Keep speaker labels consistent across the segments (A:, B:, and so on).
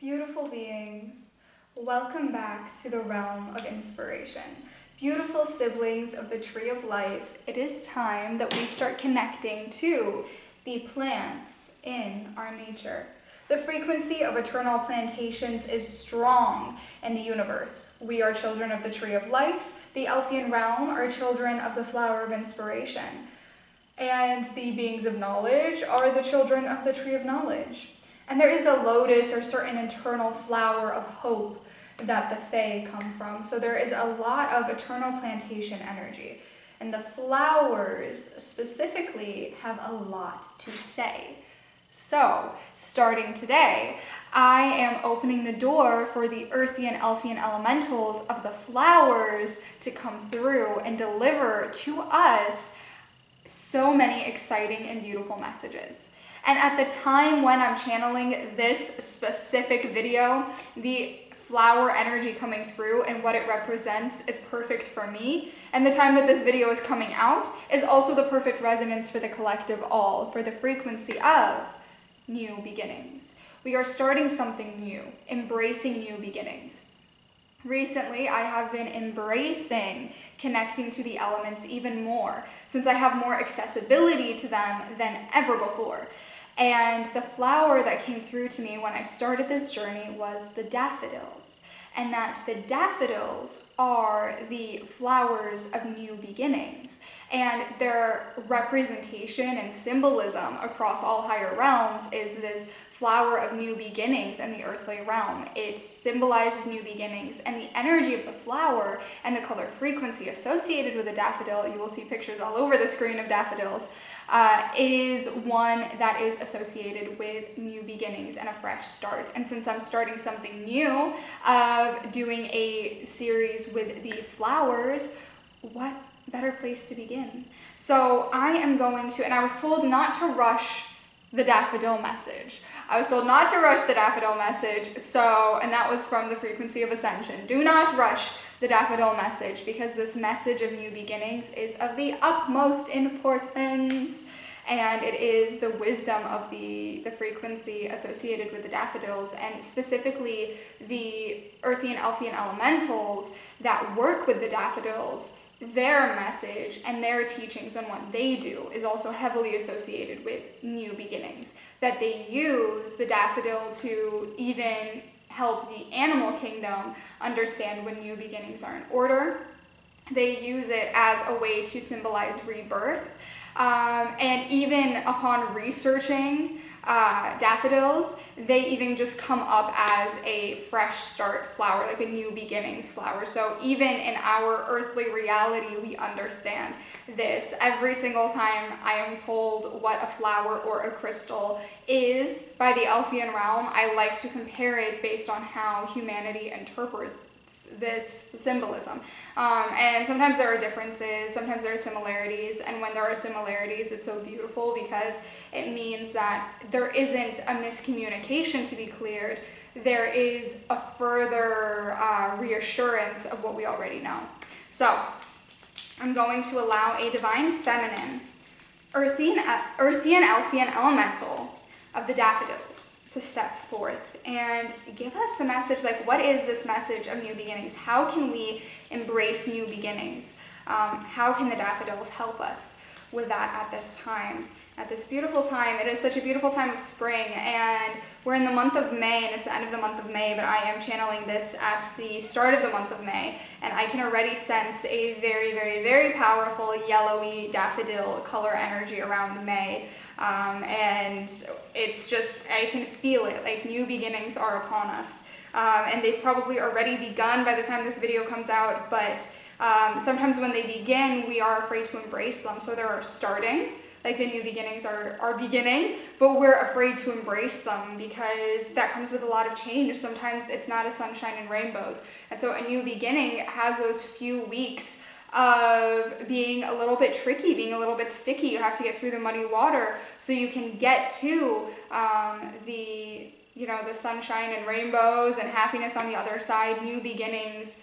A: Beautiful beings, welcome back to the realm of inspiration. Beautiful siblings of the Tree of Life, it is time that we start connecting to the plants in our nature. The frequency of eternal plantations is strong in the universe. We are children of the Tree of Life. The Elfian Realm are children of the Flower of Inspiration. And the beings of knowledge are the children of the Tree of Knowledge. And there is a lotus or certain eternal flower of hope that the Fae come from. So there is a lot of eternal plantation energy. And the flowers specifically have a lot to say. So, starting today, I am opening the door for the Earthian Elfian Elementals of the flowers to come through and deliver to us so many exciting and beautiful messages. And at the time when I'm channeling this specific video, the flower energy coming through and what it represents is perfect for me. And the time that this video is coming out is also the perfect resonance for the collective all, for the frequency of new beginnings. We are starting something new, embracing new beginnings. Recently, I have been embracing connecting to the elements even more, since I have more accessibility to them than ever before. And the flower that came through to me when I started this journey was the daffodils. And that the daffodils are the flowers of new beginnings. And their representation and symbolism across all higher realms is this flower of new beginnings in the earthly realm. It symbolizes new beginnings, and the energy of the flower and the color frequency associated with the daffodil, you will see pictures all over the screen of daffodils, is one that is associated with new beginnings and a fresh start. And since I'm starting something new of doing a series with the flowers, what better place to begin? So I am going to, and I was told not to rush the daffodil message. I was told not to rush the daffodil message, and that was from the frequency of ascension. Do not rush the daffodil message, because this message of new beginnings is of the utmost importance, and it is the wisdom of the frequency associated with the daffodils, and specifically the Earthian Elfian Elementals that work with the daffodils. Their message and their teachings on what they do is also heavily associated with new beginnings. That they use the daffodil to even help the animal kingdom understand when new beginnings are in order. They use it as a way to symbolize rebirth. And even upon researching daffodils, they even just come up as a fresh start flower, like a new beginnings flower. So even in our earthly reality, we understand this. Every single time I am told what a flower or a crystal is by the Elfian Realm, I like to compare it based on how humanity interprets this symbolism. And sometimes there are differences, sometimes there are similarities, and when there are similarities, it's so beautiful because it means that there isn't a miscommunication to be cleared. There is a further reassurance of what we already know. So I'm going to allow a divine feminine, Earthian Elfian Elemental of the daffodils to step forth and give us the message, like, what is this message of new beginnings? How can we embrace new beginnings? How can the daffodils help us with that at this time? At this beautiful time. It is such a beautiful time of spring, and we're in the month of May, and it's the end of the month of May, but I am channeling this at the start of the month of May, and I can already sense a very, very, very powerful yellowy daffodil color energy around May. And it's just, I can feel it, like new beginnings are upon us. And they've probably already begun by the time this video comes out, but sometimes when they begin, we are afraid to embrace them. So they're starting, like the new beginnings are beginning, but we're afraid to embrace them because that comes with a lot of change. Sometimes it's not a sunshine and rainbows. And so a new beginning has those few weeks of being a little bit tricky, being a little bit sticky. You have to get through the muddy water so you can get to the sunshine and rainbows and happiness on the other side. New beginnings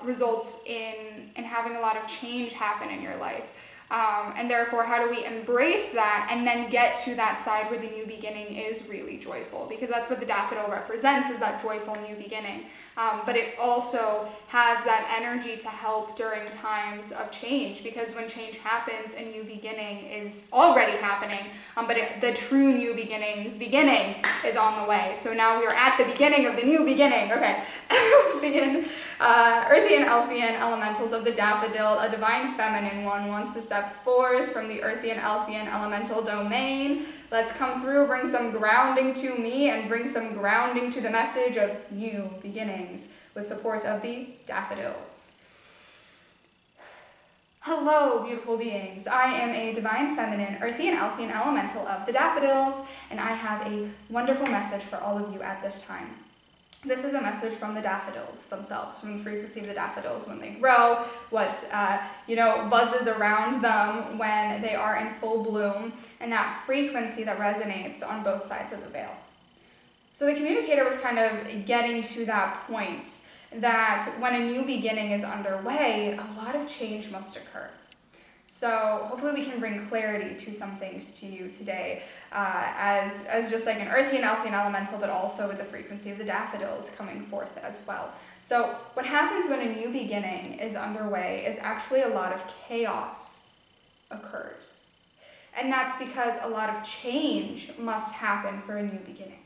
A: results in having a lot of change happen in your life. And therefore, how do we embrace that and then get to that side where the new beginning is really joyful? Because that's what the daffodil represents, is that joyful new beginning. But it also has that energy to help during times of change, because when change happens, a new beginning is already happening, but the true new beginning is on the way. So now we are at the beginning of the new beginning. Okay. Begin. Earthian Elfian Elementals of the Daffodil, a divine feminine one, wants to step forth from the Earthian Elfian Elemental domain. Let's come through, bring some grounding to me, and bring some grounding to the message of new beginnings with support of the Daffodils. Hello, beautiful beings. I am a divine feminine, Earthian Elfian Elemental of the Daffodils, and I have a wonderful message for all of you at this time. This is a message from the daffodils themselves, from the frequency of the daffodils when they grow, what buzzes around them when they are in full bloom, and that frequency that resonates on both sides of the veil. So the communicator was kind of getting to that point that when a new beginning is underway, a lot of change must occur. So hopefully we can bring clarity to some things to you today, as just like an Earthian Elfian Elemental, but also with the frequency of the daffodils coming forth as well. So what happens when a new beginning is underway is actually a lot of chaos occurs. And that's because a lot of change must happen for a new beginning.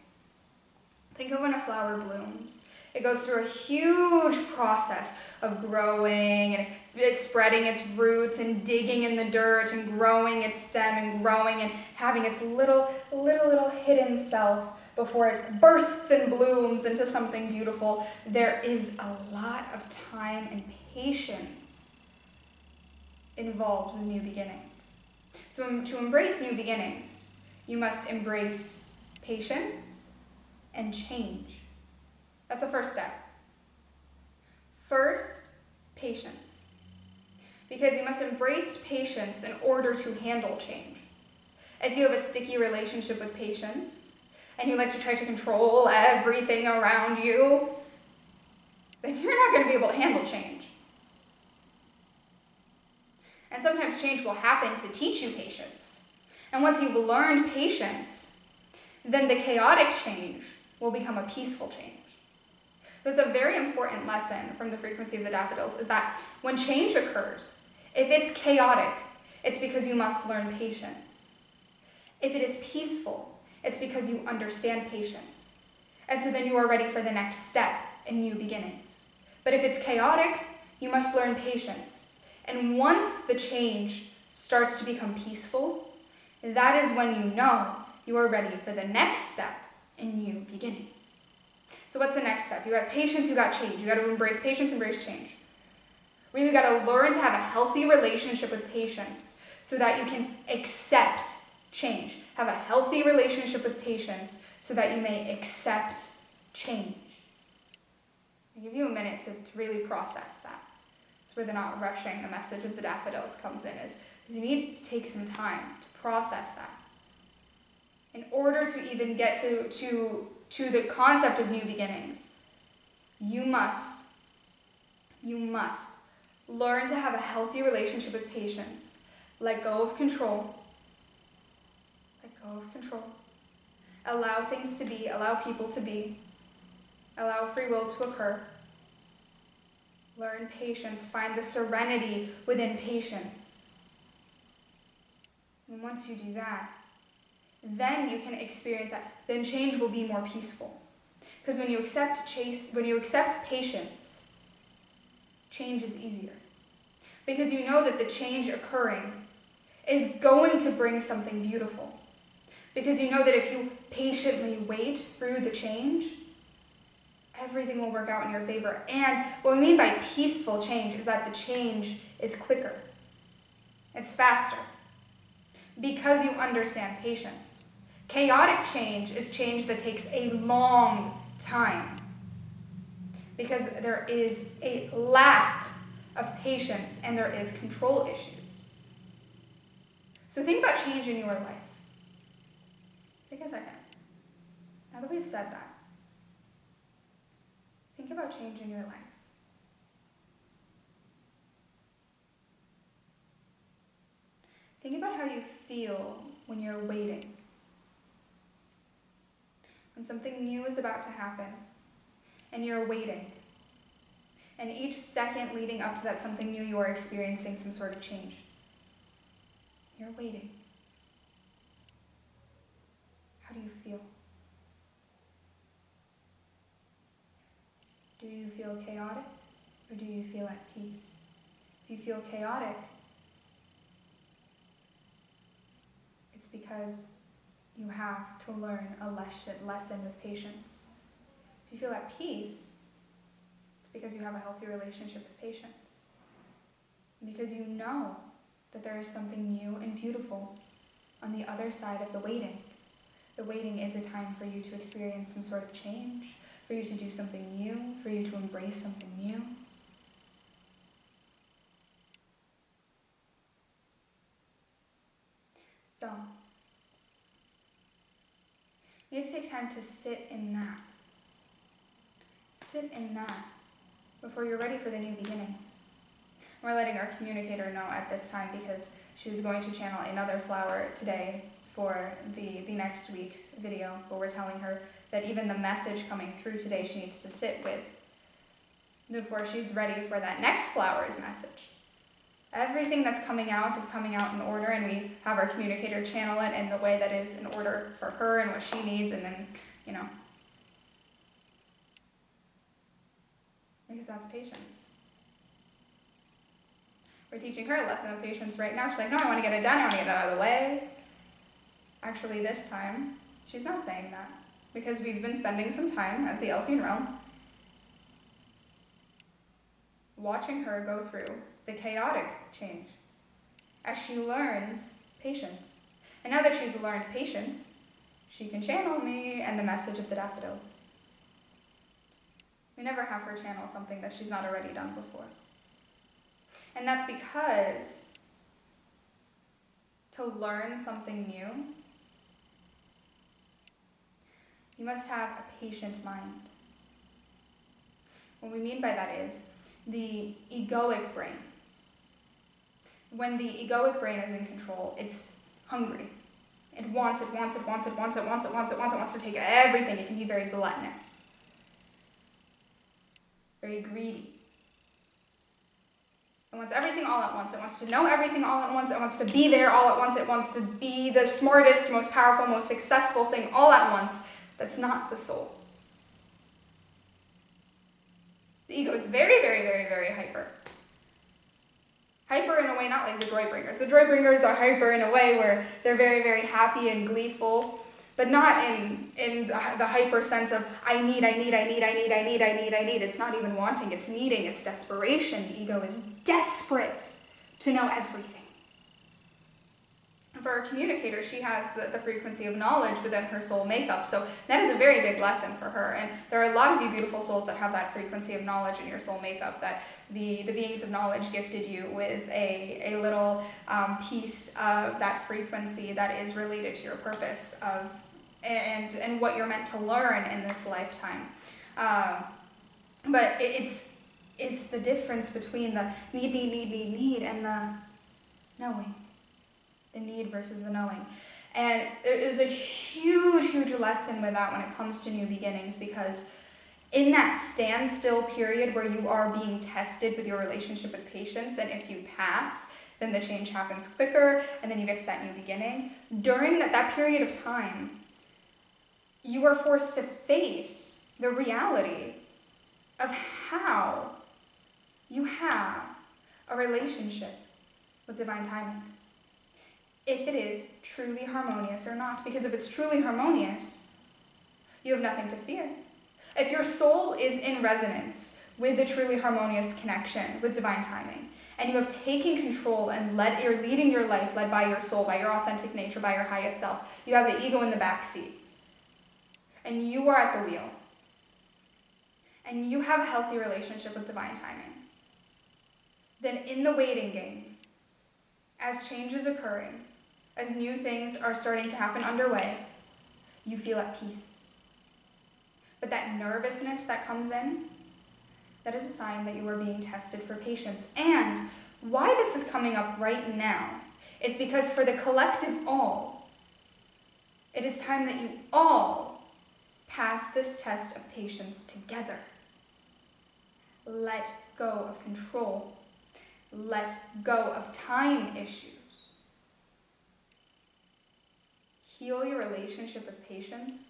A: Think of when a flower blooms. It goes through a huge process of growing and spreading its roots and digging in the dirt and growing its stem and growing and having its little hidden self before it bursts and blooms into something beautiful. There is a lot of time and patience involved with new beginnings. So to embrace new beginnings, you must embrace patience and change. That's the first step. First, patience. Because you must embrace patience in order to handle change. If you have a sticky relationship with patience, and you like to try to control everything around you, then you're not going to be able to handle change. And sometimes change will happen to teach you patience. And once you've learned patience, then the chaotic change will become a peaceful change. That's a very important lesson from the frequency of the daffodils, is that when change occurs, if it's chaotic, it's because you must learn patience. If it is peaceful, it's because you understand patience. And so then you are ready for the next step in new beginnings. But if it's chaotic, you must learn patience. And once the change starts to become peaceful, that is when you know you are ready for the next step in new beginnings. So what's the next step? You got patience, you got change. You got to embrace patience, embrace change. Really got to learn to have a healthy relationship with patience so that you can accept change. Have a healthy relationship with patience so that you may accept change. I'll give you a minute to really process that. It's where they're not rushing. The message of the daffodils comes in is you need to take some time to process that. In order to even get to the concept of new beginnings, you must learn to have a healthy relationship with patience. Let go of control. Let go of control. Allow things to be. Allow people to be. Allow free will to occur. Learn patience. Find the serenity within patience. And once you do that, then you can experience that. Then change will be more peaceful. Because when you accept patience, change is easier. Because you know that the change occurring is going to bring something beautiful. Because you know that if you patiently wait through the change, everything will work out in your favor. And what we mean by peaceful change is that the change is quicker. It's faster. Because you understand patience. Chaotic change is change that takes a long time. Because there is a lack of patience and there is control issues. So think about change in your life. Take a second. Now that we've said that, think about change in your life. how you feel when you're waiting. When something new is about to happen, and you're waiting. And each second leading up to that something new, you are experiencing some sort of change. You're waiting. How do you feel? Do you feel chaotic, or do you feel at peace? If you feel chaotic, it's because you have to learn a lesson with patience. If you feel at peace, it's because you have a healthy relationship with patience. Because you know that there is something new and beautiful on the other side of the waiting. The waiting is a time for you to experience some sort of change, for you to do something new, for you to embrace something new. So, you need to take time to sit in that. Sit in that before you're ready for the new beginnings. We're letting our communicator know at this time because she was going to channel another flower today for the next week's video, but we're telling her that even the message coming through today she needs to sit with before she's ready for that next flower's message. Everything that's coming out is coming out in order, and we have our communicator channel it in the way that is in order for her and what she needs, and then, because that's patience. We're teaching her a lesson of patience right now. She's like, no, I want to get it done, I want to get it out of the way. Actually, this time, she's not saying that, because we've been spending some time as the Elfian Realm watching her go through the chaotic change as she learns patience. And now that she's learned patience, she can channel me and the message of the daffodils. We never have her channel something that she's not already done before. And that's because to learn something new, you must have a patient mind. What we mean by that is the egoic brain. When the egoic brain is in control, it's hungry. It wants to take everything. It can be very gluttonous, very greedy. It wants everything all at once. It wants to know everything all at once. It wants to be there all at once. It wants to be the smartest, most powerful, most successful thing all at once. That's not the soul. The ego is very, very, very, very hyper. Hyper in a way not like the joy bringers. The joy bringers are hyper in a way where they're very, very happy and gleeful, but not in the hyper sense of I need. It's not even wanting, it's needing, it's desperation. The ego is desperate to know everything. And for our communicator, she has the frequency of knowledge within her soul makeup, so that is a very big lesson for her. And there are a lot of you beautiful souls that have that frequency of knowledge in your soul makeup, that the beings of knowledge gifted you with a little piece of that frequency that is related to your purpose of and what you're meant to learn in this lifetime. But it's the difference between the need and the knowing. The need versus the knowing. And there is a huge, huge lesson with that when it comes to new beginnings, because in that standstill period where you are being tested with your relationship with patience, and if you pass, then the change happens quicker, and then you get to that new beginning. During that period of time, you are forced to face the reality of how you have a relationship with divine timing. If it is truly harmonious or not. Because if it's truly harmonious, you have nothing to fear. If your soul is in resonance with the truly harmonious connection with divine timing, and you have taken control and you're leading your life led by your soul, by your authentic nature, by your highest self, you have the ego in the back seat, and you are at the wheel, and you have a healthy relationship with divine timing, then in the waiting game, as change is occurring, as new things are starting to happen underway, you feel at peace. But that nervousness that comes in, that is a sign that you are being tested for patience. And why this is coming up right now It's because for the collective all, it is time that you all pass this test of patience together. Let go of control. Let go of time issues. Heal your relationship with patience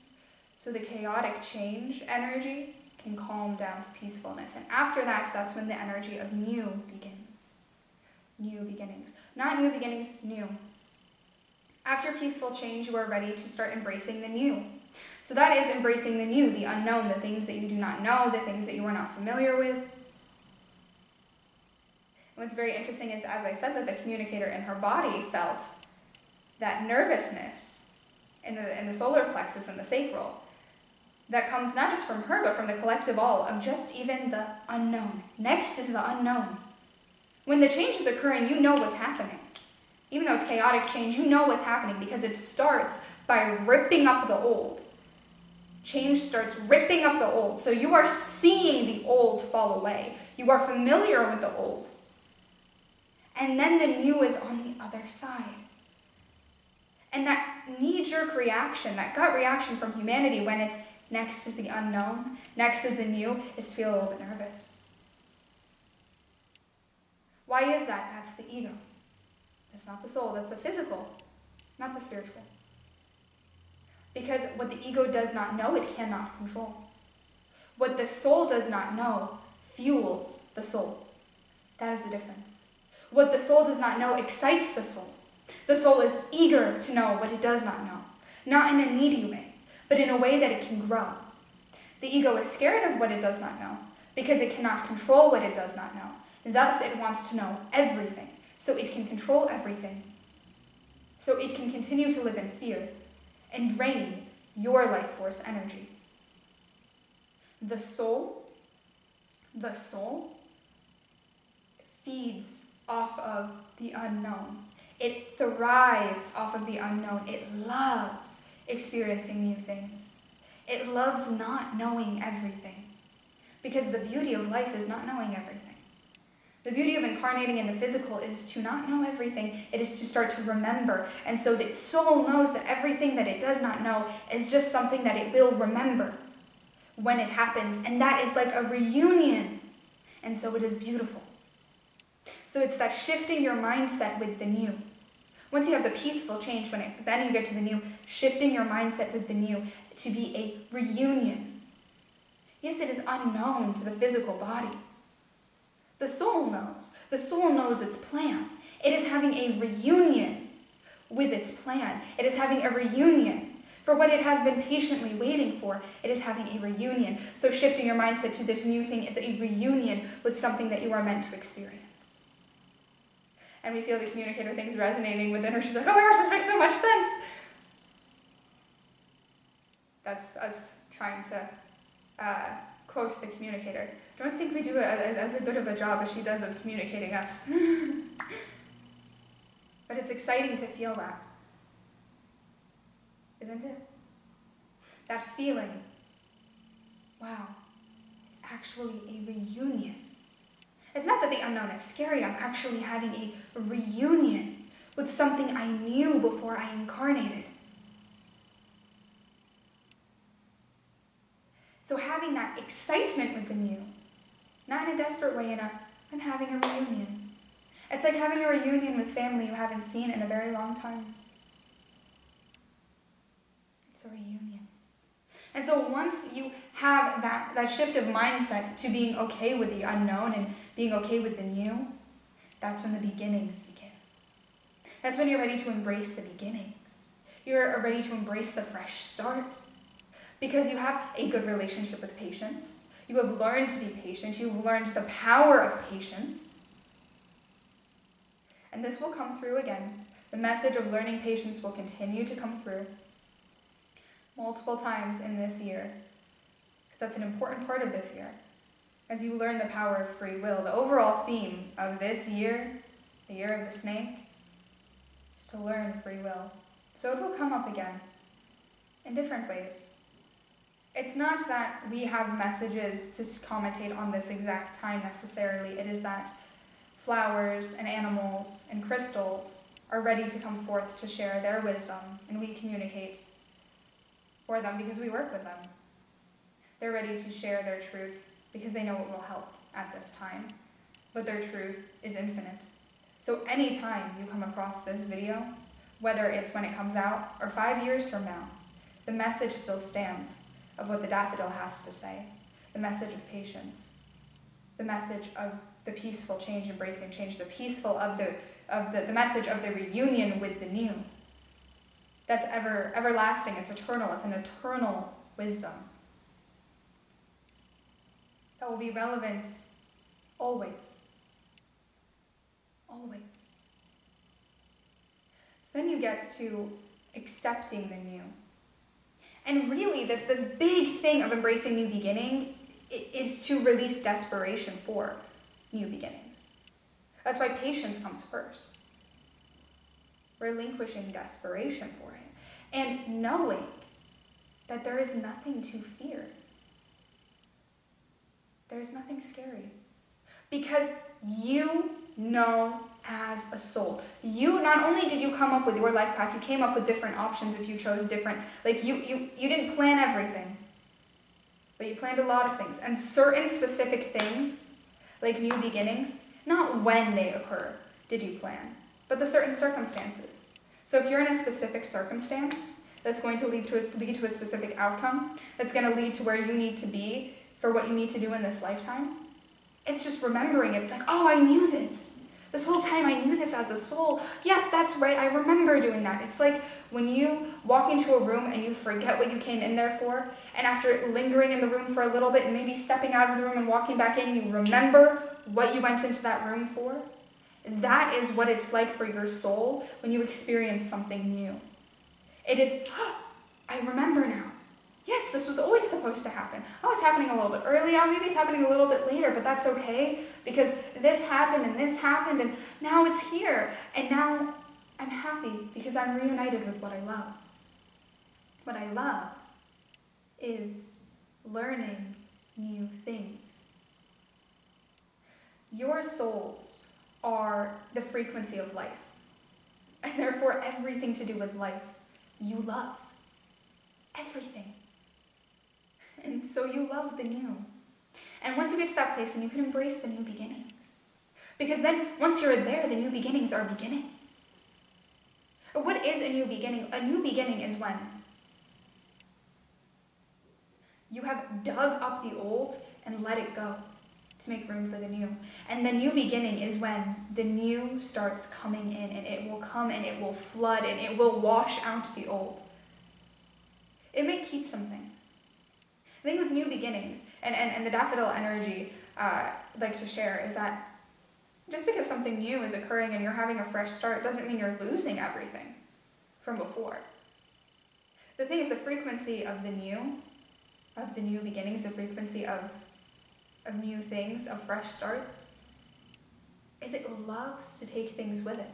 A: so the chaotic change energy can calm down to peacefulness. And after that, that's when the energy of new begins. New beginnings. Not new beginnings, new. After peaceful change, you are ready to start embracing the new. So that is embracing the new, the unknown, the things that you do not know, the things that you are not familiar with. And what's very interesting is, as I said, that the communicator in her body felt that nervousness in the solar plexus and the sacral that comes not just from her, but from the collective all of just even the unknown. Next is the unknown. When the change is occurring, you know what's happening. Even though it's chaotic change, you know what's happening because it starts by ripping up the old. Change starts ripping up the old. So you are seeing the old fall away. You are familiar with the old. And then the new is on the other side. And that knee-jerk reaction, that gut reaction from humanity when it's next is the unknown, next is the new, is to feel a little bit nervous. Why is that? That's the ego. That's not the soul, that's the physical, not the spiritual. Because what the ego does not know, it cannot control. What the soul does not know fuels the soul. That is the difference. What the soul does not know excites the soul. The soul is eager to know what it does not know, not in a needy way, but in a way that it can grow. The ego is scared of what it does not know because it cannot control what it does not know. Thus, it wants to know everything, so it can control everything. So it can continue to live in fear and drain your life force energy. The soul feeds off of the unknown. It thrives off of the unknown. It loves experiencing new things. It loves not knowing everything. Because the beauty of life is not knowing everything. The beauty of incarnating in the physical is to not know everything. It is to start to remember. And so the soul knows that everything that it does not know is just something that it will remember when it happens. And that is like a reunion. And so it is beautiful. So it's that shifting your mindset with the new. Once you have the peaceful change, then you get to the new, shifting your mindset with the new to be a reunion. Yes, it is unknown to the physical body. The soul knows. The soul knows its plan. It is having a reunion with its plan. It is having a reunion for what it has been patiently waiting for. It is having a reunion. So shifting your mindset to this new thing is a reunion with something that you are meant to experience. And we feel the communicator things resonating within her. She's like, oh my gosh, this makes so much sense. That's us trying to quote the communicator. Don't think we do as good of a job as she does of communicating us. But it's exciting to feel that. Isn't it? That feeling. Wow, it's actually a reunion. It's not that the unknown is scary. I'm actually having a reunion with something I knew before I incarnated. So having that excitement with the new, not in a desperate way, I'm having a reunion. It's like having a reunion with family you haven't seen in a very long time. It's a reunion. And so once you have that shift of mindset to being okay with the unknown and being okay with the new, that's when the beginnings begin. That's when you're ready to embrace the beginnings. You're ready to embrace the fresh start. Because you have a good relationship with patience. You have learned to be patient. You've learned the power of patience. And this will come through again. The message of learning patience will continue to come through multiple times in this year. Because that's an important part of this year. As you learn the power of free will. The overall theme of this year, the year of the snake, is to learn free will. So it will come up again in different ways. It's not that we have messages to commentate on this exact time necessarily. It is that flowers and animals and crystals are ready to come forth to share their wisdom, and we communicate for them because we work with them. They're ready to share their truth because they know it will help at this time, but their truth is infinite. So anytime you come across this video, whether it's when it comes out or 5 years from now, the message still stands of what the daffodil has to say, the message of patience, the message of the peaceful change, embracing change, the message of the reunion with the new. That's everlasting, it's eternal, it's an eternal wisdom that will be relevant always. Always. So then you get to accepting the new. And really, this big thing of embracing new beginning is to release desperation for new beginnings. That's why patience comes first. Relinquishing desperation for it. And knowing that there is nothing to fear. There is nothing scary. Because you know as a soul. You, not only did you come up with your life path, you came up with different options if you chose different. Like, you didn't plan everything. But you planned a lot of things. And certain specific things, like new beginnings, not when they occur did you plan, but the certain circumstances. So if you're in a specific circumstance that's going to lead to a specific outcome, that's going to lead to where you need to be for what you need to do in this lifetime, it's just remembering it. It's like, oh, I knew this. This whole time I knew this as a soul. Yes, that's right, I remember doing that. It's like when you walk into a room and you forget what you came in there for, and after lingering in the room for a little bit and maybe stepping out of the room and walking back in, you remember what you went into that room for. That is what it's like for your soul when you experience something new. It is, oh, I remember now. Yes, this was always supposed to happen. Oh, it's happening a little bit early. Oh, maybe it's happening a little bit later, but that's okay because this happened and now it's here. And now I'm happy because I'm reunited with what I love. What I love is learning new things. Your souls are the frequency of life, and therefore everything to do with life you love. Everything. And so you love the new. And once you get to that place, then you can embrace the new beginnings. Because then, once you're there, the new beginnings are beginning. What is a new beginning? A new beginning is when you have dug up the old and let it go to make room for the new. And the new beginning is when the new starts coming in, and it will come and it will flood and it will wash out the old. It may keep some things. The thing with new beginnings, and the daffodil energy I'd like to share is that just because something new is occurring and you're having a fresh start doesn't mean you're losing everything from before. The thing is, the frequency of the new beginnings, the frequency of new things, of fresh starts, is it loves to take things with it.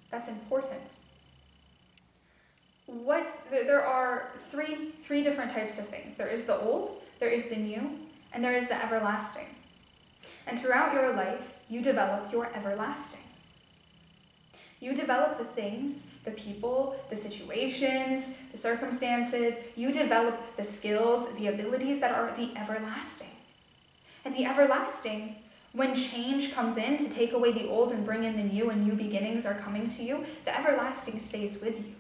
A: That's important. There are three different types of things. There is the old, there is the new, and there is the everlasting. And throughout your life, you develop your everlasting. You develop the things, the people, the situations, the circumstances. You develop the skills, the abilities that are the everlasting. And the everlasting, when change comes in to take away the old and bring in the new, and new beginnings are coming to you, the everlasting stays with you.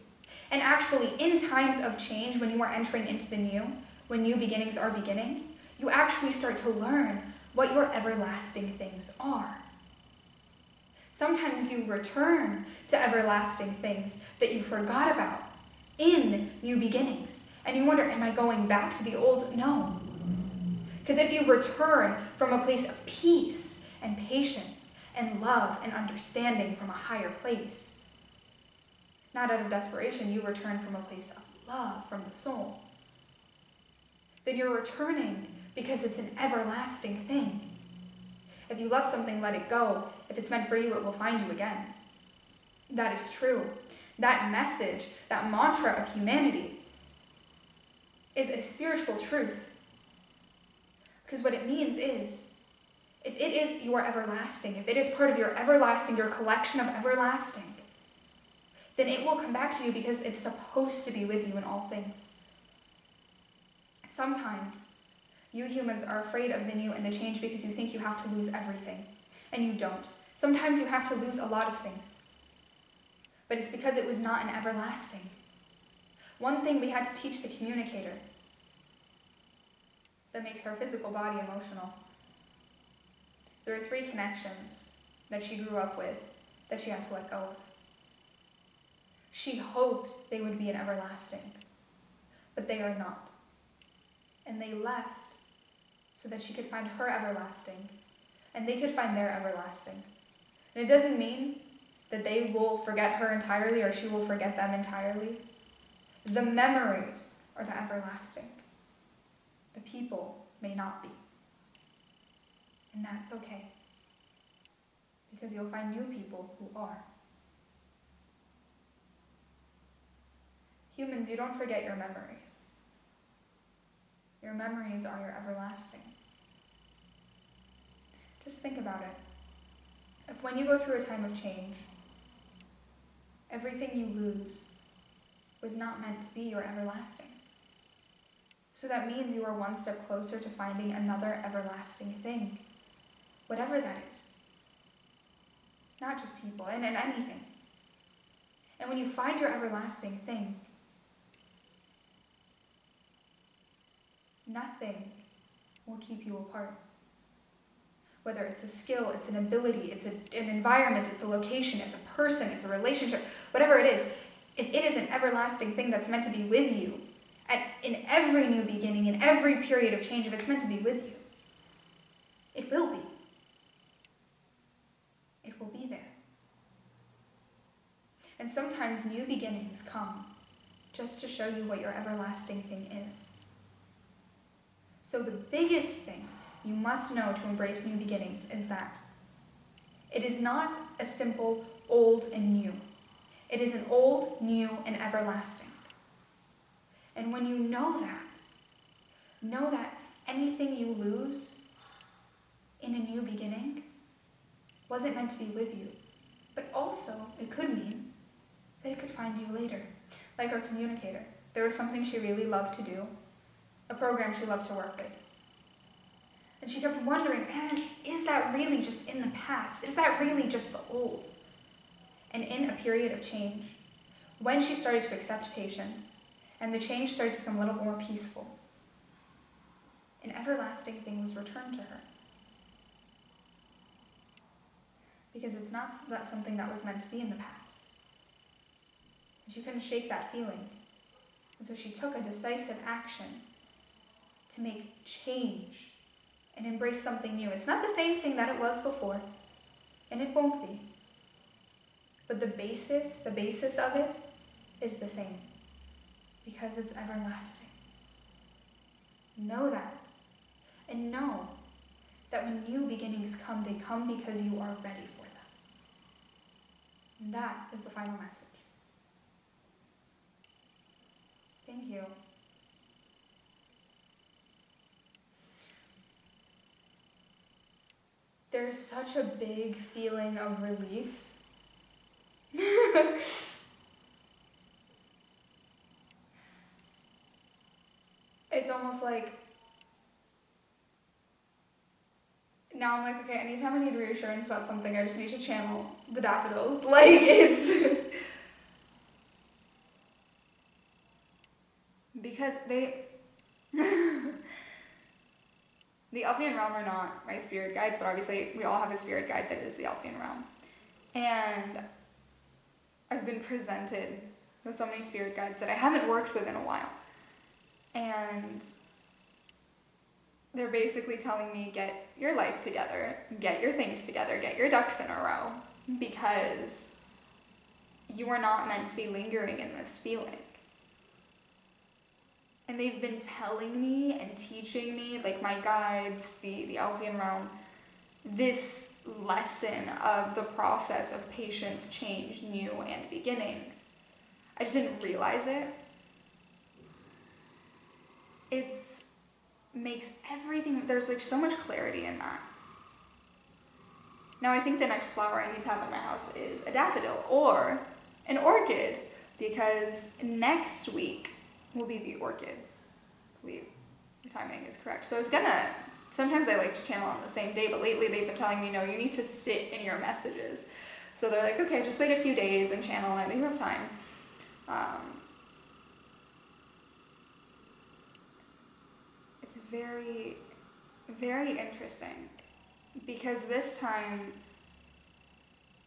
A: And actually, in times of change, when you are entering into the new, when new beginnings are beginning, you actually start to learn what your everlasting things are. Sometimes you return to everlasting things that you forgot about in new beginnings. And you wonder, am I going back to the old? No. Because if you return from a place of peace and patience and love and understanding from a higher place, not out of desperation, you return from a place of love from the soul, then you're returning because it's an everlasting thing. If you love something, let it go. If it's meant for you, it will find you again. That is true. That message, that mantra of humanity is a spiritual truth. Because what it means is, if it is your everlasting, if it is part of your everlasting, your collection of everlasting, then it will come back to you because it's supposed to be with you in all things. Sometimes you humans are afraid of the new and the change because you think you have to lose everything, and you don't. Sometimes you have to lose a lot of things, but it's because it was not an everlasting. One thing we had to teach the communicator that makes her physical body emotional. There are 3 connections that she grew up with that she had to let go of. She hoped they would be an everlasting, but they are not. And they left so that she could find her everlasting, and they could find their everlasting. And it doesn't mean that they will forget her entirely or she will forget them entirely. The memories are the everlasting. The people may not be. And that's okay, because you'll find new people who are. Humans, you don't forget your memories. Your memories are your everlasting. Just think about it. If when you go through a time of change, everything you lose was not meant to be your everlasting. So that means you are one step closer to finding another everlasting thing, whatever that is. Not just people, and anything. And when you find your everlasting thing, nothing will keep you apart. Whether it's a skill, it's an ability, it's an environment, it's a location, it's a person, it's a relationship, whatever it is, if it is an everlasting thing that's meant to be with you, and in every new beginning, in every period of change, if it's meant to be with you, it will be. It will be there. And sometimes new beginnings come just to show you what your everlasting thing is. So the biggest thing you must know to embrace new beginnings is that it is not a simple old and new. It is an old, new, and everlasting. And when you know that anything you lose in a new beginning wasn't meant to be with you, but also it could mean that it could find you later. Like our communicator. There was something she really loved to do, a program she loved to work with. And she kept wondering, man, is that really just in the past? Is that really just the old? And in a period of change, when she started to accept patients, and the change started to become a little more peaceful, an everlasting thing was returned to her. Because it's not something that was meant to be in the past. And she couldn't shake that feeling. And so she took a decisive action to make change and embrace something new. It's not the same thing that it was before, and it won't be. But the basis of it is the same, because it's everlasting. Know that, and know that when new beginnings come, they come because you are ready for them. And that is the final message. Thank you. There's such a big feeling of relief. It's almost like, now I'm like, okay, anytime I need reassurance about something, I just need to channel the Daffodils. Like, it's... because they... The Elfian Realm are not my spirit guides, but obviously we all have a spirit guide that is the Elfian Realm. And I've been presented with so many spirit guides that I haven't worked with in a while. And they're basically telling me, get your life together, get your things together, get your ducks in a row, because you are not meant to be lingering in this feeling. And they've been telling me and teaching me, like my guides, the Elfian Realm, this lesson of the process of patience, change, new, and beginnings. I just didn't realize it. It makes everything, there's like so much clarity in that. Now I think the next flower I need to have in my house is a daffodil or an orchid. orchid, because next week will be the orchids. I believe the timing is correct. So it's gonna, sometimes I like to channel on the same day, but lately they've been telling me, no, you need to sit in your messages. So they're like, okay, just wait a few days and channel it, you have time. It's very, very interesting, because this time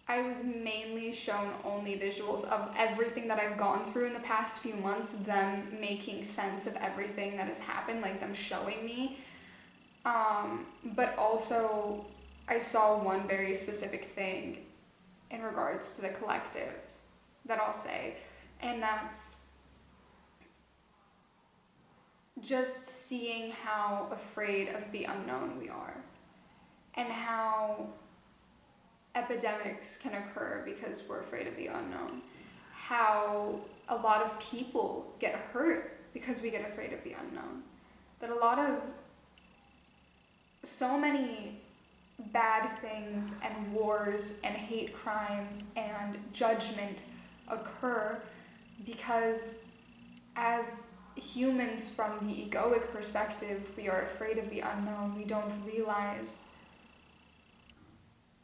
A: I was mainly shown only visuals of everything that I've gone through in the past few months, them making sense of everything that has happened, like them showing me. But also I saw one very specific thing in regards to the collective that I'll say, and that's just seeing how afraid of the unknown we are, and how epidemics can occur because we're afraid of the unknown, how a lot of people get hurt because we get afraid of the unknown, that so many bad things and wars and hate crimes and judgment occur because as humans, from the egoic perspective, we are afraid of the unknown. We don't realize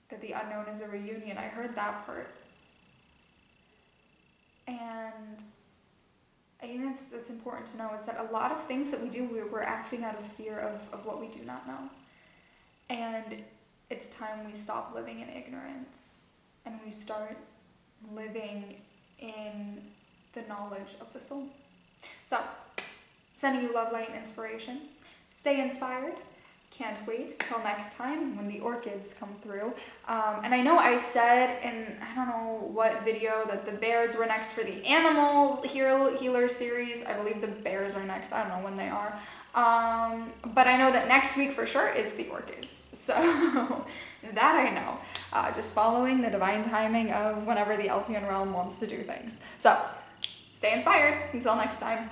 A: that the unknown is a reunion. I heard that part. And I think that's important to know. It's that a lot of things that we do, we're acting out of fear of what we do not know. And it's time we stop living in ignorance and we start living in the knowledge of the soul. So, sending you love, light, and inspiration. Stay inspired. Can't wait till next time when the orchids come through. And I know I said in, I don't know what video, that the bears were next for the animal healer series. I believe the bears are next. I don't know when they are. But I know that next week for sure is the orchids. So that I know. Just following the divine timing of whenever the Elfian Realm wants to do things. So stay inspired. Until next time.